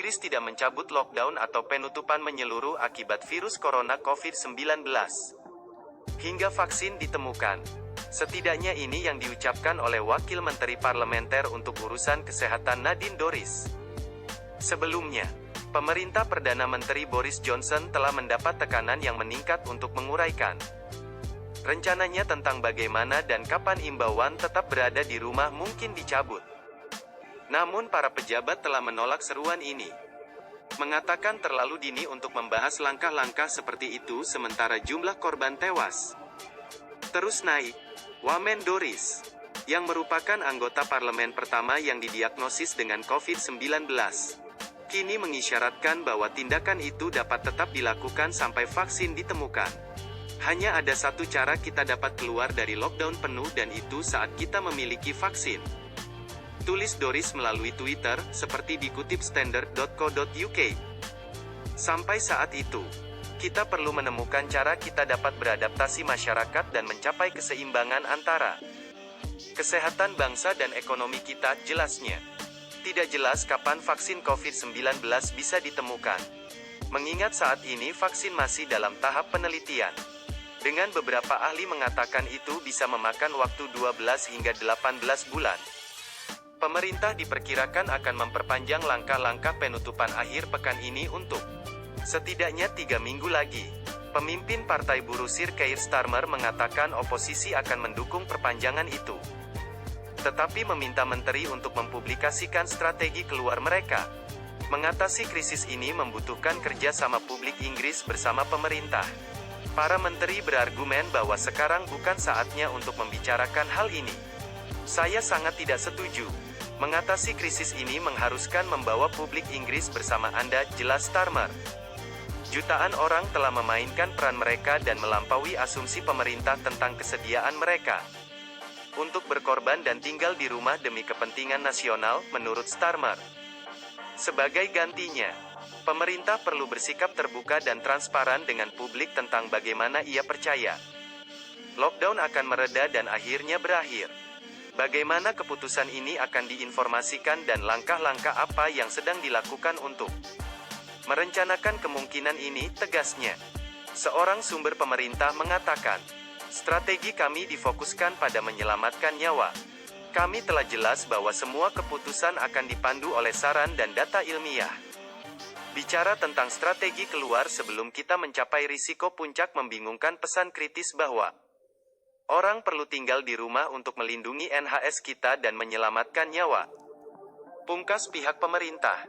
Inggris tidak mencabut lockdown atau penutupan menyeluruh akibat virus corona COVID-19. Hingga vaksin ditemukan. Setidaknya ini yang diucapkan oleh Wakil Menteri Parlementer untuk Urusan Kesehatan Nadine Dorries. Sebelumnya, pemerintah Perdana Menteri Boris Johnson telah mendapat tekanan yang meningkat untuk menguraikan rencananya tentang bagaimana dan kapan imbauan tetap berada di rumah mungkin dicabut. Namun para pejabat telah menolak seruan ini, mengatakan terlalu dini untuk membahas langkah-langkah seperti itu sementara jumlah korban tewas terus naik. Wamen Dorries, yang merupakan anggota parlemen pertama yang didiagnosis dengan COVID-19, kini mengisyaratkan bahwa tindakan itu dapat tetap dilakukan sampai vaksin ditemukan. Hanya ada satu cara kita dapat keluar dari lockdown penuh dan itu saat kita memiliki vaksin, tulis Dorries melalui Twitter, seperti dikutip standard.co.uk. Sampai saat itu, kita perlu menemukan cara kita dapat beradaptasi masyarakat dan mencapai keseimbangan antara kesehatan bangsa dan ekonomi kita. Jelasnya, tidak jelas kapan vaksin COVID-19 bisa ditemukan, mengingat saat ini vaksin masih dalam tahap penelitian. Dengan beberapa ahli mengatakan itu bisa memakan waktu 12 hingga 18 bulan. Pemerintah diperkirakan akan memperpanjang langkah-langkah penutupan akhir pekan ini untuk setidaknya 3 minggu lagi. Pemimpin Partai Buruh Sir Keir Starmer mengatakan oposisi akan mendukung perpanjangan itu, tetapi meminta menteri untuk mempublikasikan strategi keluar mereka. Mengatasi krisis ini membutuhkan kerjasama publik Inggris bersama pemerintah. Para menteri berargumen bahwa sekarang bukan saatnya untuk membicarakan hal ini. Saya sangat tidak setuju. Mengatasi krisis ini mengharuskan membawa publik Inggris bersama Anda, jelas Starmer. Jutaan orang telah memainkan peran mereka dan melampaui asumsi pemerintah tentang kesediaan mereka untuk berkorban dan tinggal di rumah demi kepentingan nasional, menurut Starmer. Sebagai gantinya, pemerintah perlu bersikap terbuka dan transparan dengan publik tentang bagaimana ia percaya lockdown akan mereda dan akhirnya berakhir. Bagaimana keputusan ini akan diinformasikan dan langkah-langkah apa yang sedang dilakukan untuk merencanakan kemungkinan ini, tegasnya. Seorang sumber pemerintah mengatakan, strategi kami difokuskan pada menyelamatkan nyawa. Kami telah jelas bahwa semua keputusan akan dipandu oleh saran dan data ilmiah. Bicara tentang strategi keluar sebelum kita mencapai risiko puncak membingungkan, pesan kritis bahwa orang perlu tinggal di rumah untuk melindungi NHS kita dan menyelamatkan nyawa, pungkas pihak pemerintah.